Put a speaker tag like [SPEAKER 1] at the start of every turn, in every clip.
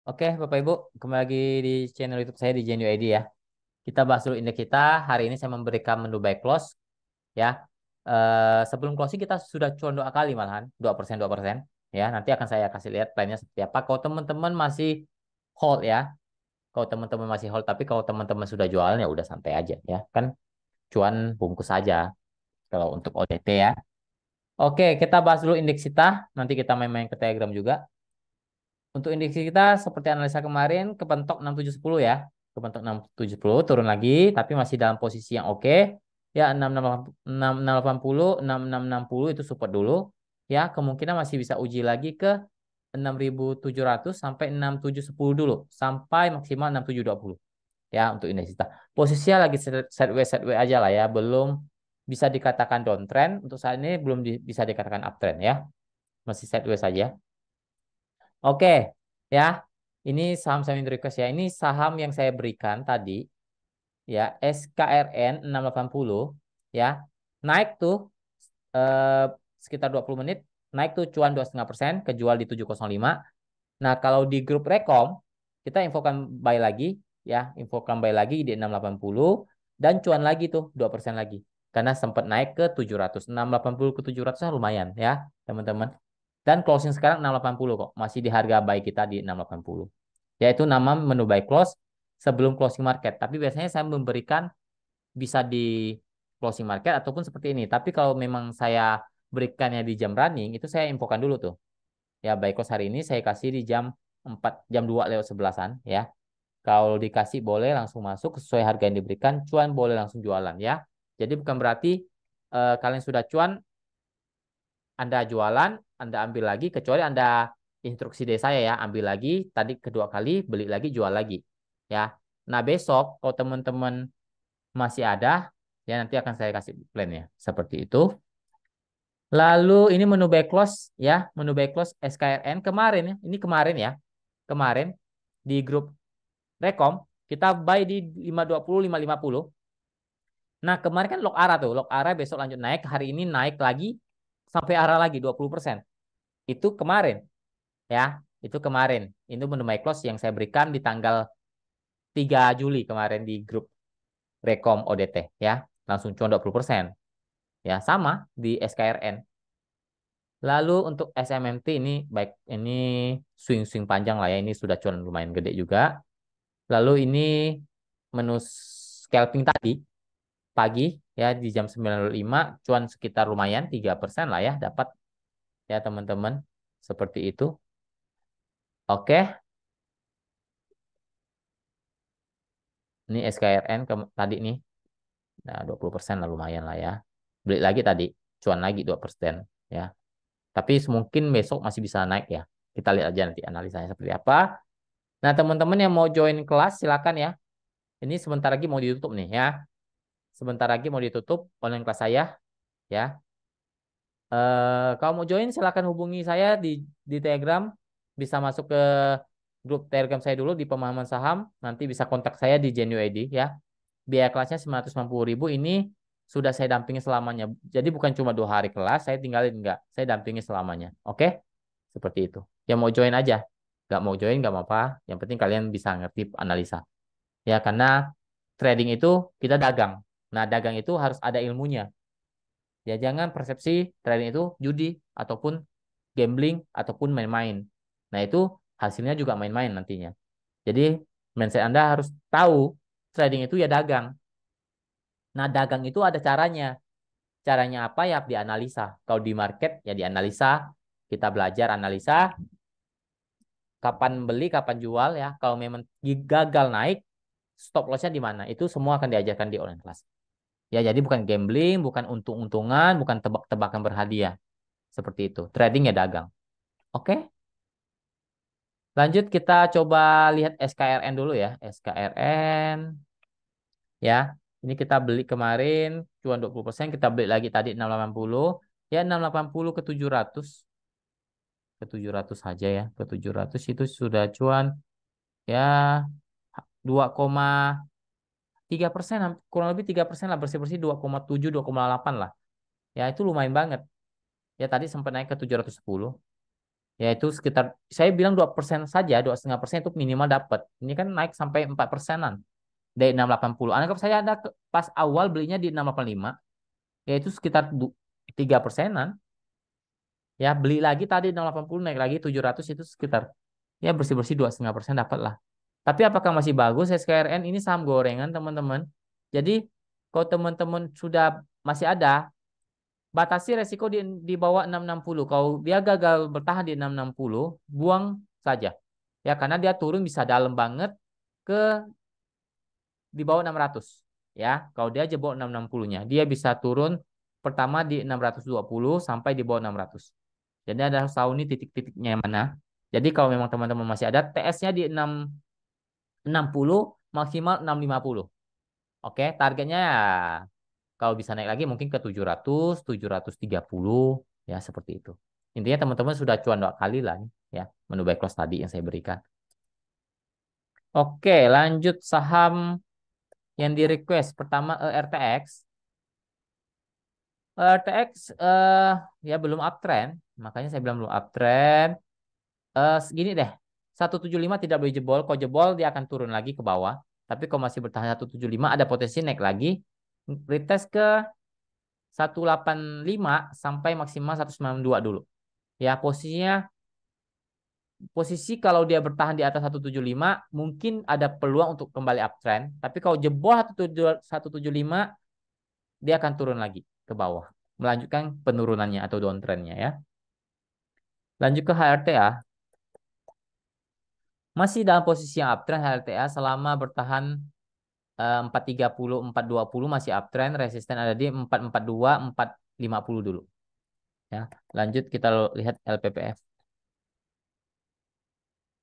[SPEAKER 1] Oke, Bapak Ibu, kembali lagi di channel YouTube saya di Genu ID ya. Kita bahas dulu indeks kita. Hari ini saya memberikan menu buy close ya. Sebelum closing kita sudah cuan 2 kali malahan, 2%, 2%. Ya, nanti akan saya kasih lihat plannya seperti apa. Kalau teman-teman masih hold ya, kalau teman-teman masih hold, tapi kalau teman-teman sudah jualan ya udah santai aja ya. Kan cuan bungkus saja kalau untuk ODT ya. Oke, kita bahas dulu indeks kita. Nanti kita main-main ke Telegram juga. Untuk indeks kita seperti analisa kemarin kepentok 6710 ya. Kepentok 6710 turun lagi tapi masih dalam posisi yang oke. Ya 6680, 6660 itu support dulu. Ya, kemungkinan masih bisa uji lagi ke 6700 sampai 6710 dulu sampai maksimal 6720 ya untuk indeks kita. Posisinya lagi sideways aja lah ya, belum bisa dikatakan downtrend untuk saat ini, belum bisa dikatakan uptrend ya. Masih sideways saja. Oke, ya. Ini saham-saham in request ya. Ini saham yang saya berikan tadi, ya, SKRN 680, ya. Naik tuh eh, sekitar 20 menit, naik tuh cuan 2,5%, kejual di 705. Nah, kalau di grup Rekom, kita infokan buy lagi, ya, infokan buy lagi di 680 dan cuan lagi tuh 2% lagi. Karena sempat naik ke 700. 680 ke 700 lumayan ya, teman-teman. Dan closing sekarang 680 kok. Masih di harga buy kita di 680. Yaitu nama menu buy close sebelum closing market. Tapi biasanya saya memberikan bisa di closing market ataupun seperti ini. Tapi kalau memang saya berikannya di jam running, itu saya infokan dulu tuh. Ya, buy close hari ini saya kasih di jam 2 lewat 11-an ya. Kalau dikasih boleh langsung masuk sesuai harga yang diberikan, cuan boleh langsung jualan ya. Jadi bukan berarti kalian sudah cuan Anda jualan, Anda ambil lagi, kecuali Anda instruksi dari saya ya, ambil lagi, tadi kedua kali, beli lagi, jual lagi. Ya. Nah, besok, kalau teman-teman masih ada, ya nanti akan saya kasih plan-nya. Seperti itu. Lalu ini menu buy close, ya, menu buy close SKRN kemarin ya, ini kemarin ya, kemarin di grup Rekom, kita buy di 520, 550. Nah, kemarin kan lock arah tuh, lock arah besok lanjut naik, hari ini naik lagi, sampai arah lagi 20%. Itu kemarin. Ya, itu kemarin. Itu menu My Close yang saya berikan di tanggal 3 Juli kemarin di grup Rekom ODT ya. Langsung cuma 20%. Ya, sama di SKRN. Lalu untuk SMMT ini baik ini swing-swing panjang lah ya. Ini sudah cuan lumayan gede juga. Lalu ini menu scalping tadi pagi ya di jam 9.05 cuan sekitar lumayan 3% lah ya dapat ya teman-teman. Seperti itu. Oke, ini SKRN tadi nih. Nah, 20% lah lumayan lah ya. Beli lagi tadi, cuan lagi 2% ya. Tapi mungkin besok masih bisa naik ya. Kita lihat aja nanti analisanya seperti apa. Nah, teman-teman yang mau join kelas silakan ya. Ini sebentar lagi mau ditutup nih ya. Sebentar lagi mau ditutup online kelas saya ya. Kalau mau join silakan hubungi saya di Telegram. Bisa masuk ke grup Telegram saya dulu di pemahaman saham. Nanti bisa kontak saya di Genuid ID ya. Biaya kelasnya 950.000 ini sudah saya dampingi selamanya. Jadi bukan cuma 2 hari kelas, saya tinggalin enggak. Saya dampingi selamanya. Oke? Seperti itu. Yang mau join aja. Nggak mau join nggak apa-apa. Yang penting kalian bisa ngerti analisa. Ya, karena trading itu kita dagang. Nah, dagang itu harus ada ilmunya. Ya, jangan persepsi trading itu judi ataupun gambling ataupun main-main. Nah, itu hasilnya juga main-main nantinya. Jadi, mindset Anda harus tahu trading itu ya dagang. Nah, dagang itu ada caranya. Caranya apa ya? Dianalisa. Kalau di market ya dianalisa. Kita belajar analisa. Kapan beli, kapan jual ya. Kalau memang gagal naik, stop lossnya di mana? Itu semua akan diajarkan di online class. Ya, jadi bukan gambling, bukan untung-untungan, bukan tebak-tebakan berhadiah. Seperti itu. Trading ya dagang. Oke. Lanjut kita coba lihat SKRN dulu ya. SKRN ya. Ini kita beli kemarin cuan 20%, kita beli lagi tadi 680. Ya 680 ke 700. Ke 700 saja ya. Ke 700 itu sudah cuan ya 2,3%, kurang lebih 3% lah, bersih-bersih 2,7, 2,8 lah. Ya itu lumayan banget. Ya tadi sempat naik ke 710. Yaitu sekitar, saya bilang 2% saja, 2,5% itu minimal dapat. Ini kan naik sampai 4%-an dari 680. Anggap saya ada pas awal belinya di 685, yaitu sekitar 3%-an. Ya, beli lagi tadi 680 naik lagi 700 itu sekitar ya bersih-bersih 2,5% dapat lah. Tapi apakah masih bagus SKRN ini saham gorengan teman-teman? Jadi kalau teman-teman sudah masih ada, batasi resiko di bawah 660. Kalau dia gagal bertahan di 660, buang saja. Ya, karena dia turun bisa dalam banget ke di bawah 600. Ya, kalau dia jebol 660-nya, dia bisa turun pertama di 620 sampai di bawah 600. Jadi ada harus tahu nih titik-titiknya yang mana. Jadi kalau memang teman-teman masih ada, TS-nya di 660, maksimal 650. Oke, targetnya ya kalau bisa naik lagi mungkin ke 700, 730, ya seperti itu. Intinya teman-teman sudah cuan 2 kali lah nih, ya, menu buy close tadi yang saya berikan. Oke, lanjut saham yang di request. Pertama RTX. RTX ya belum uptrend, makanya saya bilang belum uptrend. Segini deh, 175 tidak boleh jebol. Kalau jebol dia akan turun lagi ke bawah. Tapi kalau masih bertahan 175 ada potensi naik lagi. Retest ke 185 sampai maksimal 192 dulu. Ya, posisi kalau dia bertahan di atas 175 mungkin ada peluang untuk kembali uptrend. Tapi kalau jebol 175 dia akan turun lagi ke bawah. Melanjutkan penurunannya atau downtrendnya ya. Lanjut ke HRTA. Masih dalam posisi yang uptrend HRTA selama bertahan 430, 420 masih uptrend, resisten ada di 442, 450 dulu. Ya, lanjut kita lihat LPPF.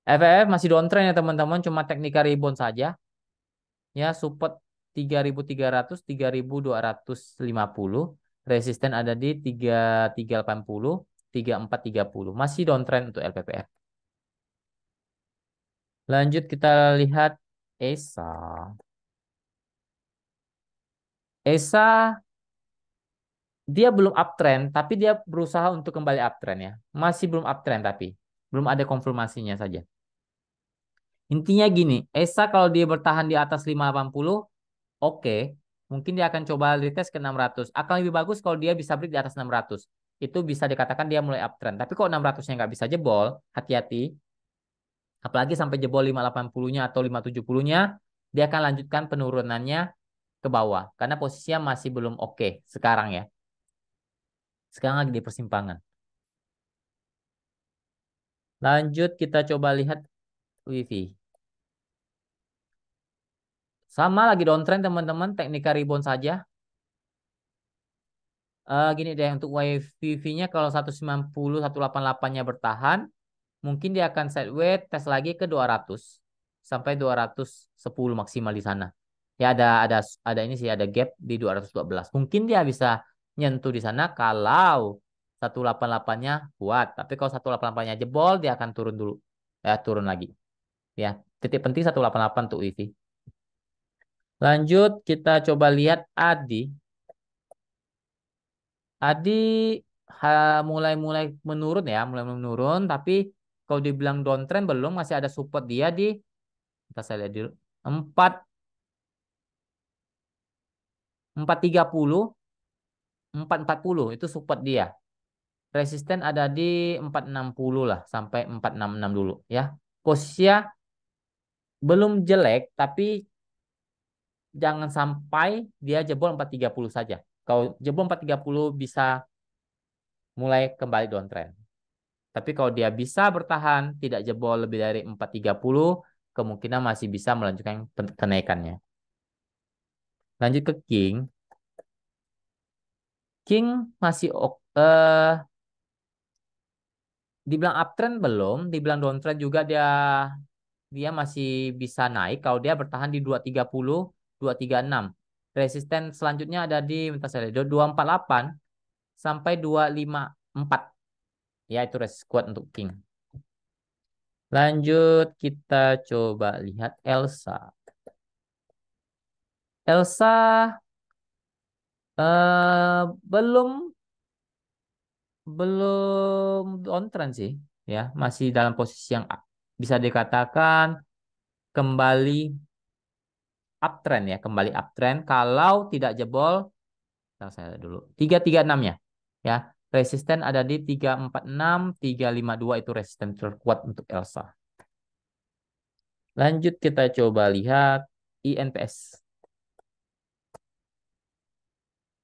[SPEAKER 1] FF masih downtrend ya teman-teman, cuma teknika rebound saja. Ya, support 3.300, 3.250, resisten ada di 3.380, 3.430. Masih downtrend untuk LPPF. Lanjut kita lihat ESA. ESA dia belum uptrend, tapi dia berusaha untuk kembali uptrend ya. Masih belum uptrend tapi belum ada konfirmasinya saja. Intinya gini, ESA kalau dia bertahan di atas 580, oke. Mungkin dia akan coba retest ke 600. Akan lebih bagus kalau dia bisa break di atas 600. Itu bisa dikatakan dia mulai uptrend. Tapi kalau 600-nya nggak bisa jebol, hati-hati. Apalagi sampai jebol 580-nya atau 570-nya, dia akan lanjutkan penurunannya ke bawah. Karena posisinya masih belum oke sekarang ya. Sekarang lagi di persimpangan. Lanjut kita coba lihat WiFi. Sama lagi downtrend teman-teman, teknika rebound saja. Gini deh untuk WiFi-nya kalau 190, 188-nya bertahan, mungkin dia akan sideways tes lagi ke 200 sampai 210 maksimal di sana. Ya ada ini sih ada gap di 212. Mungkin dia bisa nyentuh di sana kalau 188-nya kuat. Tapi kalau 188-nya jebol dia akan turun dulu. Ya, turun lagi. Ya, titik penting 188 untuk WiFi. Lanjut kita coba lihat Adi. Adi mulai-mulai menurun ya, mulai menurun. Tapi kalau dibilang downtrend belum, masih ada support dia di, kita saya lihat dulu, 4 430, 440 itu support dia. Resisten ada di 460 lah sampai 466 dulu ya. Posisinya belum jelek, tapi jangan sampai dia jebol 430 saja. Kalau jebol 430 bisa mulai kembali downtrend. Tapi kalau dia bisa bertahan, tidak jebol lebih dari 430, kemungkinan masih bisa melanjutkan kenaikannya. Lanjut ke King. King masih dibilang uptrend belum, dibilang downtrend juga dia dia masih bisa naik kalau dia bertahan di 230, 236. Resisten selanjutnya ada di minta saya lihat, 248 sampai 254. Ya itu resist kuat untuk King. Lanjut kita coba lihat Elsa. Elsa belum belum on trend sih. ya, masih dalam posisi yang bisa dikatakan kembali uptrend ya, kembali uptrend kalau tidak jebol. Nah, saya dulu 336-nya ya. Resisten ada di 346, 352 itu resisten terkuat untuk Elsa. Lanjut kita coba lihat INPS.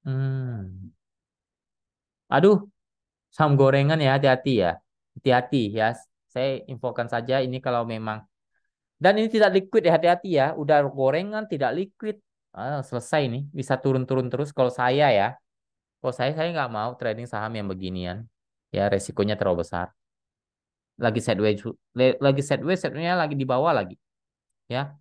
[SPEAKER 1] Hmm. Aduh, saham gorengan ya, hati-hati ya. Hati-hati ya. Saya infokan saja ini kalau memang, dan ini tidak liquid ya, hati-hati ya. Udah gorengan tidak liquid. Selesai nih, bisa turun-turun terus kalau saya ya. Kalau saya nggak mau trading saham yang beginian. Ya, resikonya terlalu besar. Lagi sideways, lagi sideways, setnya lagi di bawah lagi. Ya,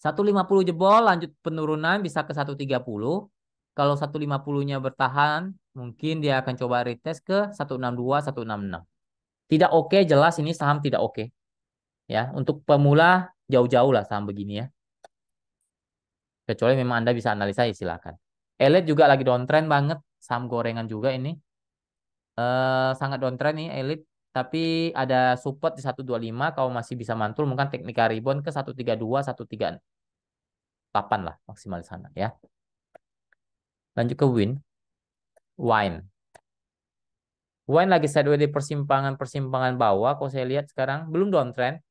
[SPEAKER 1] 150 jebol, lanjut penurunan bisa ke 130. Kalau 150-nya bertahan, mungkin dia akan coba retest ke 162, 166. Tidak oke, jelas ini saham tidak oke. Ya, untuk pemula jauh-jauh lah saham begini ya. Kecuali memang Anda bisa analisa ya silakan. Elite juga lagi downtrend banget, saham gorengan juga ini. Sangat downtrend nih Elite, tapi ada support di 125 kalau masih bisa mantul mungkin teknika rebound ke 132, 138 lah maksimal di sana ya. Lanjut ke Wine. Wine lagi sideways di persimpangan-persimpangan bawah. Kalau saya lihat sekarang belum downtrend.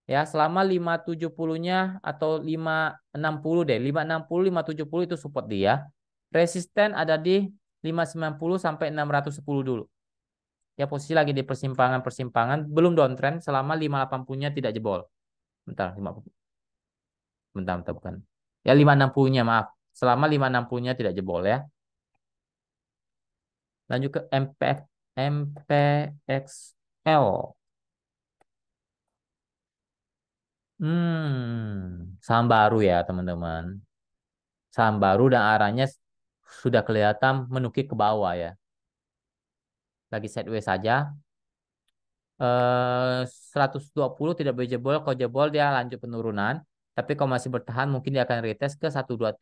[SPEAKER 1] Ya, selama 570-nya atau 560 deh. 560, 570 itu support dia. Resisten ada di 590 sampai 610 dulu. Ya, posisi lagi di persimpangan-persimpangan. Belum downtrend selama 580-nya tidak jebol. Bentar, 50. Bentar, bukan. Ya, 560-nya maaf. Selama 560-nya tidak jebol ya. Lanjut ke MPXL. Saham baru ya teman-teman. Saham baru dan arahnya sudah kelihatan menukik ke bawah ya. Lagi sideways saja. 120 tidak boleh jebol. Kalau jebol dia lanjut penurunan. Tapi kalau masih bertahan mungkin dia akan retest ke 127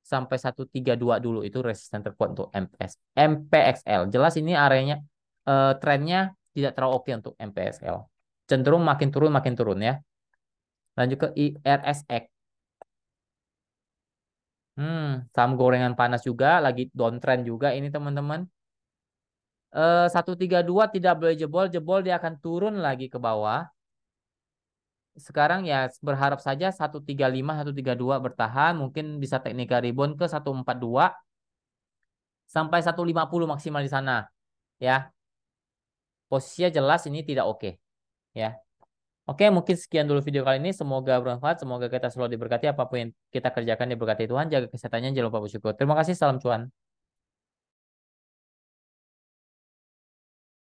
[SPEAKER 1] sampai 132 dulu. Itu resisten terkuat untuk MPXL. Jelas ini areanya trennya tidak terlalu oke untuk MPXL. Cenderung makin turun ya. Lanjut ke IRSX. Saham gorengan panas juga, lagi downtrend juga ini teman-teman. 132 tidak boleh jebol, jebol dia akan turun lagi ke bawah. Sekarang ya berharap saja 135, 132 bertahan, mungkin bisa teknika rebound ke 142 sampai 150 maksimal di sana. Ya, posisinya jelas ini tidak oke. Ya, oke mungkin sekian dulu video kali ini. Semoga bermanfaat, semoga kita selalu diberkati apapun yang kita kerjakan diberkati Tuhan. Jaga kesehatannya, jangan lupa bersyukur. Terima kasih, salam cuan.